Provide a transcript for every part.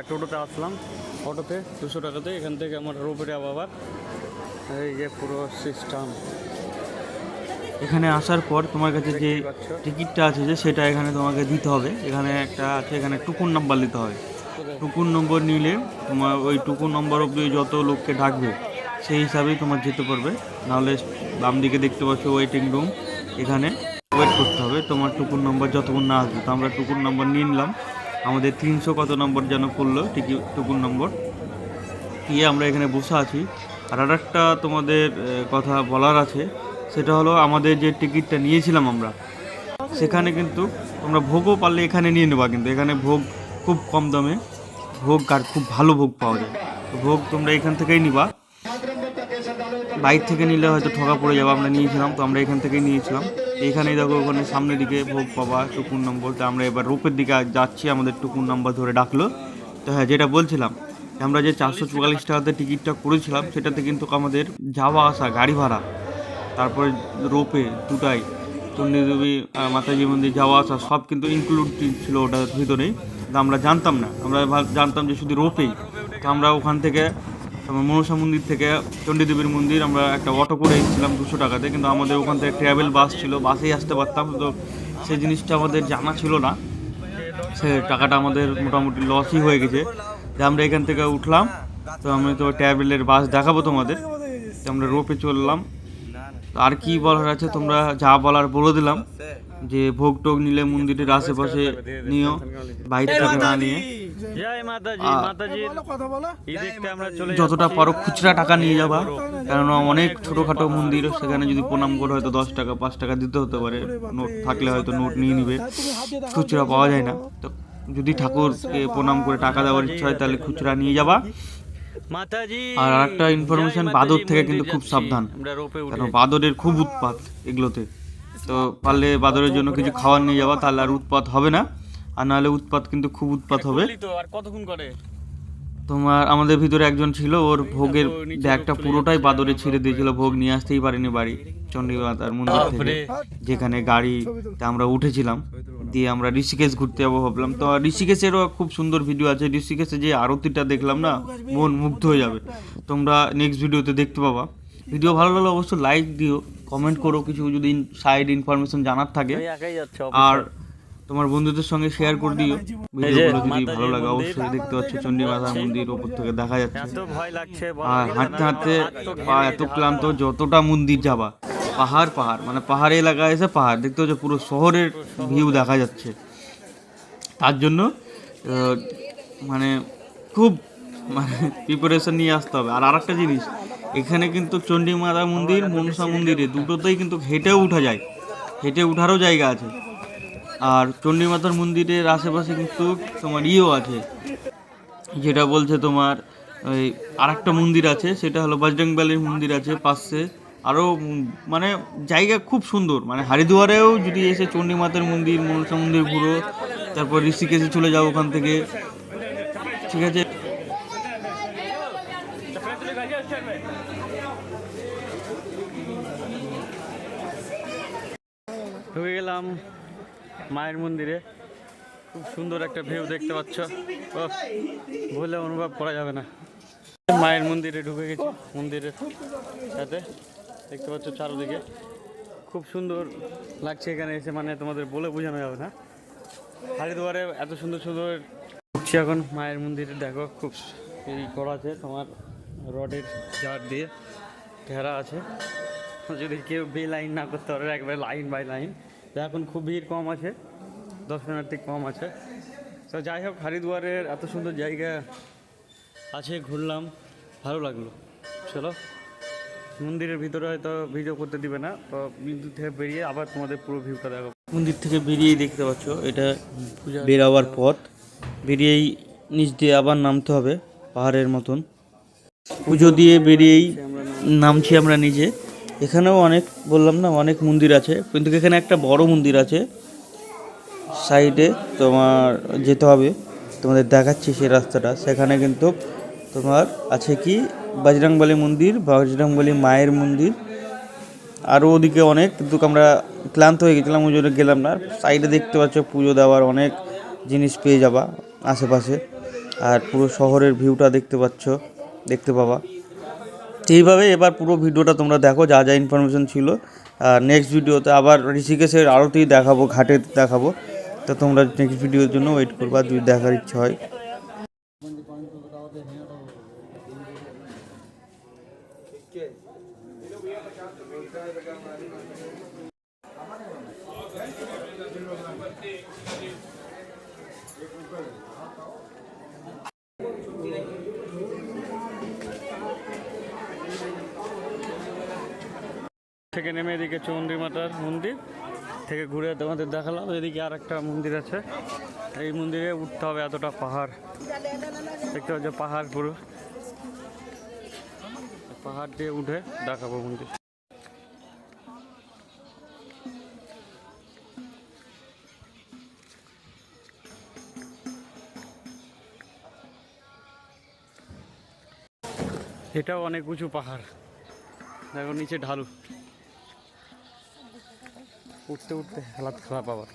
টোটোতে আসলাম, অটোতে 200 টাকাতে। এখান থেকে আমার রোপে আবার এই যে পুরো সিস্টেম। এখানে আসার পর তোমার কাছে যে টিকিটটা আছে যে সেটা এখানে তোমাকে দিতে হবে। এখানে একটা আছে, এখানে টুকুন নাম্বার নিতে হবে। টুকুন নম্বর নিলে তোমার ওই টুকুন নম্বর অবধি যত লোককে ডাকবে সেই হিসাবেই তোমার যেতে পারবে। নাহলে বাম দিকে দেখতে পাচ্ছ ওয়েটিং রুম, এখানে ওয়েট করতে হবে তোমার টুকুন নম্বর যতক্ষণ না আসবে। তো আমরা টুকুন নম্বর নিয়ে নিলাম, আমাদের 300 কত নম্বর যেন করলো টিকিট টুকুন নম্বর দিয়ে আমরা এখানে বসে আছি। আর একটা তোমাদের কথা বলার আছে, সেটা হলো আমাদের যে টিকিটটা নিয়েছিলাম আমরা, সেখানে কিন্তু তোমরা ভোগও পারলে এখানে নিয়ে নেবা, কিন্তু এখানে ভোগ খুব কম দামে ভোগ আর খুব ভালো ভোগ পাওয়া যায়। তো ভোগ তোমরা এখান থেকেই নিবা, বাইর থেকে নিলে হয়তো ঠকা পড়ে যাবে। আমরা নিয়েছিলাম, তো আমরা এখান থেকেই নিয়েছিলাম। এইখানেই দেখো ওখানে সামনের দিকে ভোগ পাবা টুকুন নম্বর। তো আমরা এবার রোপের দিকে যাচ্ছি, আমাদের টুকুন নম্বর ধরে ডাকলো। তো হ্যাঁ, যেটা বলছিলাম, আমরা যে 444 টাকাতে টিকিটটা করেছিলাম সেটাতে কিন্তু আমাদের যাওয়া আসা গাড়ি ভাড়া, তারপরে রোপে দুটাই চণ্ডীদেবী মাতাজি মন্দির যাওয়া আসা সব কিন্তু ইনক্লুড ছিল ওটার ভিতরেই। তো আমরা জানতাম না, আমরা জানতাম যে শুধু রোপেই। তো আমরা ওখান থেকে মনসা মন্দির থেকে চণ্ডীদেবীর মন্দির আমরা একটা অটো করে এসেছিলাম 200 টাকাতে, কিন্তু আমাদের ওখান থেকে ট্রাভেল বাস ছিল, বাসেই আসতে পারতাম। তো সেই জিনিসটা আমাদের জানা ছিল না, সে টাকাটা আমাদের মোটামুটি লসই হয়ে গেছে। যে আমরা এখান থেকে উঠলাম, তো আমি তো ট্রাভেলের বাস দেখাবো তোমাদের। তো আমরা রোপে চললাম। আর কি বলার আছে, তোমরা যা বলার বলে দিলাম, যে ভোগ টোগ নিলে মন্দিরের আশেপাশে নিও, বাইরে থেকে না নিয়ে। যতটা পারো খুচরা টাকা নিয়ে যাবা, কেননা অনেক ছোটোখাটো মন্দির, সেখানে যদি প্রণাম করে হয়তো 10 টাকা 5 টাকা দিতে হতে পারে। নোট থাকলে হয়তো নোট নিয়ে নিবে, খুচরা পাওয়া যায় না। তো যদি ঠাকুরকে প্রণাম করে টাকা দেওয়ার ইচ্ছা হয় তাহলে খুচরা নিয়ে যাবা। আর একটা ইনফরমেশন, বাদর থেকে কিন্তু খুব সাবধান, কারণ বাদরের খুব উৎপাত এগুলোতে। তো পারলে বাদরের জন্য কিছু খাবার নিয়ে যাওয়া, তাহলে আর উৎপাত হবে না। আর নাহলে উৎপাত কিন্তু খুব উৎপাত হবে। তোমার আমাদের ভিতরে একজন ছিল, ওর ভোগের ব্যাগটা পুরোটাই বাদরে ছিঁড়ে দিয়েছিল, ভোগ নিয়ে আসতেই পারেনি বাড়ি চণ্ডী মাতার মন্দির থেকে, যেখানে গাড়িতে আমরা উঠেছিলাম। দিয়ে আমরা ঋষিকেশ ঘুরতে যাবো ভাবলাম। তো ঋষিকেশেরও খুব সুন্দর ভিডিও আছে, ঋষিকেশে যে আরতিটা দেখলাম না, মন মুগ্ধ হয়ে যাবে। তোমরা নেক্সট ভিডিওতে দেখতে পাবা। ভিডিও ভালো লাগলে অবশ্যই লাইক দিও, কমেন্ট করো কিছু যদি সাইড ইনফরমেশন জানার থাকে, আর তোমার বন্ধুদের সঙ্গে শেয়ার করে দিও। ভিডিওগুলো যদি ভালো লাগে অবশ্যই। দেখতে পাচ্ছ চণ্ডী মাতার মন্দির ওপর থেকে দেখা যাচ্ছে। আর হাঁটতে হাঁটতে পা এত ক্লান্ত, যতটা মন্দির যাবা পাহাড় পাহাড়, মানে পাহাড়ি এলাকায় এসে পাহাড় দেখতে হচ্ছে, পুরো শহরের ভিউ দেখা যাচ্ছে। তার জন্য মানে খুব প্রিপারেশন নিয়ে আসতে হবে। আর আরেকটা জিনিস, এখানে কিন্তু চণ্ডী মাতা মন্দির মনসা মন্দিরে দুটোতেই কিন্তু হেঁটেও উঠা যায়, হেঁটে উঠারও জায়গা আছে। আর চণ্ডী মাতার মন্দিরের আশেপাশে কিন্তু তোমার ইয়েও আছে, যেটা বলছে তোমার ওই আরেকটা মন্দির আছে, সেটা হলো বজরংবলীর মন্দির আছে পাশে। আরও মানে জায়গা খুব সুন্দর, মানে হরিদ্বারেও যদি এসে চণ্ডী মাতার মন্দির মনসা মন্দির ঘুরো, তারপর ঋষিকেশে চলে যাও ওখান থেকে, ঠিক আছে। ঢুকে গেলাম মায়ের মন্দিরে, খুব সুন্দর একটা ভিউ দেখতে পাচ্ছ, বলে অনুভব করা যাবে না। মায়ের মন্দিরে ঢুকে গেছি, মন্দিরের সাথে দেখতে পাচ্ছ চারদিকে খুব সুন্দর লাগছে এখানে এসে, মানে তোমাদের বলে বোঝানো যাবে না। হরিদ্বারে এত সুন্দর সুন্দর উঠছি এখন মায়ের মন্দিরে। দেখো খুব এই করা আছে তোমার রডের জার দিয়ে ঘেরা আছে, যদি কেউ লাইন না করতে পারে একবারে লাইন বাই লাইন। এখন খুব ভিড় কম আছে, দর্শনার্থী কম আছে। তো যাই হোক, হরিদ্বারের এত সুন্দর জায়গা আছে, ঘুরলাম, ভালো লাগলো। চলো, মন্দিরের ভিতরে হয়তো ভিডিও করতে দিবে না, তো মন্দির থেকে বেরিয়ে আবার তোমাদের পুরো ভিউটা দেখো। মন্দির থেকে বেরিয়েই দেখতে পাচ্ছ এটা বেরাবার পথ, বেরিয়েই নিচ দিয়ে আবার নামতে হবে পাহাড়ের মতন। পুজো দিয়ে বেরিয়েই নামছি আমরা নিচে। এখানেও অনেক, বললাম না, অনেক মন্দির আছে, কিন্তু এখানে একটা বড় মন্দির আছে সাইডে, তোমার যেতে হবে, তোমাদের দেখাচ্ছি সেই রাস্তাটা। সেখানে কিন্তু তোমার আছে কি বজরংবলী মন্দির, বজরংবলী মায়ের মন্দির, আরও ওদিকে অনেক, কিন্তু আমরা ক্লান্ত হয়ে গেছিলাম ওই জন্য গেলাম না। সাইডে দেখতে পাচ্ছ পুজো দেওয়ার অনেক জিনিস পেয়ে যাবা, আশেপাশে, আর পুরো শহরের ভিউটা দেখতে পাবা। এইভাবে এবার পুরো ভিডিওটা তোমরা দেখো, যা যা ইনফরমেশন ছিল। আর নেক্সট ভিডিওতে আবার ঋষিকেশের আরতি দেখাবো, ঘাটে দেখাবো। তো তোমরা নেক্সট ভিডিওর জন্য ওয়েট করবা যদি দেখার ইচ্ছা হয়। থেকে নেমে এদিকে চন্ডী মাতার মন্দির থেকে ঘুরে তোমাদের দেখালাম। এদিকে আর একটা মন্দির আছে, এই মন্দিরে উঠতে হবে এতটা পাহাড় দেখতে পাচ্ছ, পাহাড় পুরো পাহাড় দিয়ে উঠে দেখাবো মন্দির। এটাও অনেক উঁচু পাহাড়, দেখো নিচে ঢালু, উঠতে উঠতে হালাত খারাপ আবার।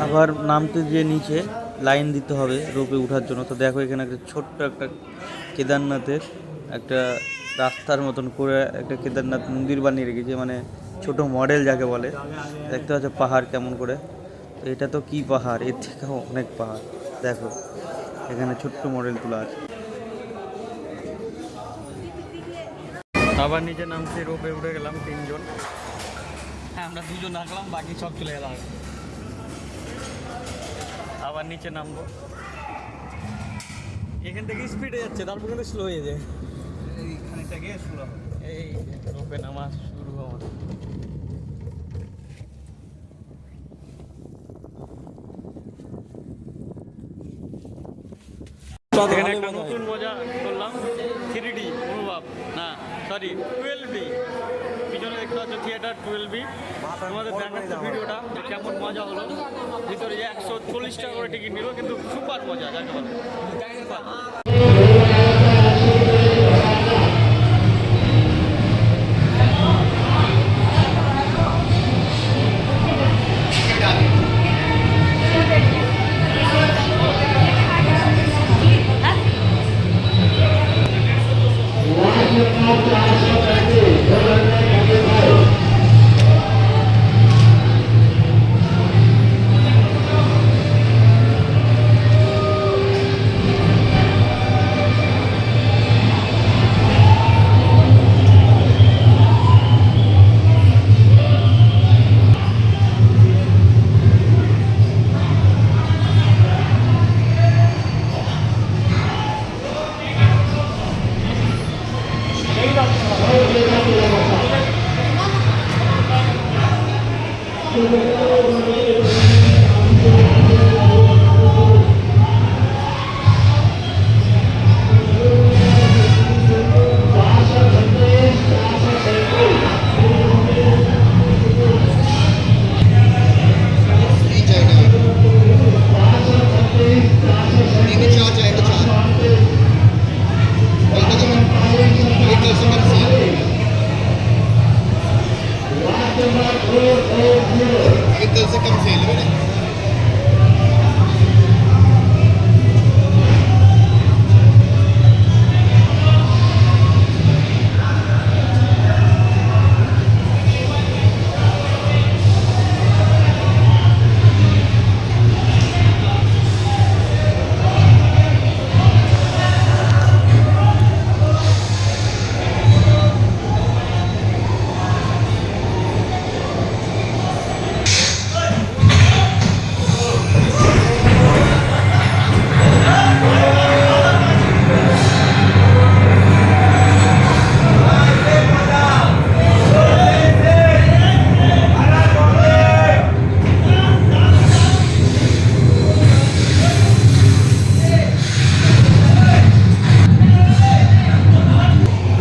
আবার নামতে গিয়ে নিচে লাইন দিতে হবে রোপে ওঠার জন্য। তো দেখো এখানে একটা ছোট্ট একটা কেদারনাথের একটা রাস্তার মতন করে একটা কেদারনাথ মন্দির বানিয়ে রেখেছে, মানে ছোট মডেল যাকে বলে। দেখতে পাচ্ছ পাহাড় কেমন করে। তো এটা তো কি পাহাড়, এর থেকেও অনেক পাহাড়। দেখো এখানে ছোট্ট মডেল তোলা আছে। আবার নিচে নামছি, রোপে উঠে গেলাম 3 জন, আমরা 2 জন আসলাম, বাকি সব চলে গেলাম। আবার নিচে নামবো, এখান থেকে স্পিডে যাচ্ছে, তারপর কিন্তু স্লো হয়ে যায়। এইখানে থেকে স্লো, এই রোপে নামা শুরু হওয়া। এখানে একটা নতুন মজা করলাম, 3D অনুভব, না সরি 12D। পিছনে দেখতে পাচ্ছ থিয়েটার 12B। তোমাদের দেখাচ্ছে ভিডিওটা যে কেমন মজা হলো। ভিতরে 140 টাকা করে টিকিট নিল, কিন্তু সুপার মজা যাকে বলে।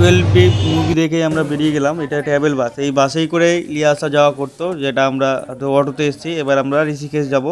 টুয়েলভ মুভি দেখে আমরা বেরিয়ে গেলাম। এটা ট্রাভেল বাস, এই বাসেই করে নিয়ে আসা যাওয়া করতো, যেটা আমরা অটোতে এসেছি। এবার আমরা ঋষিকেশ যাব।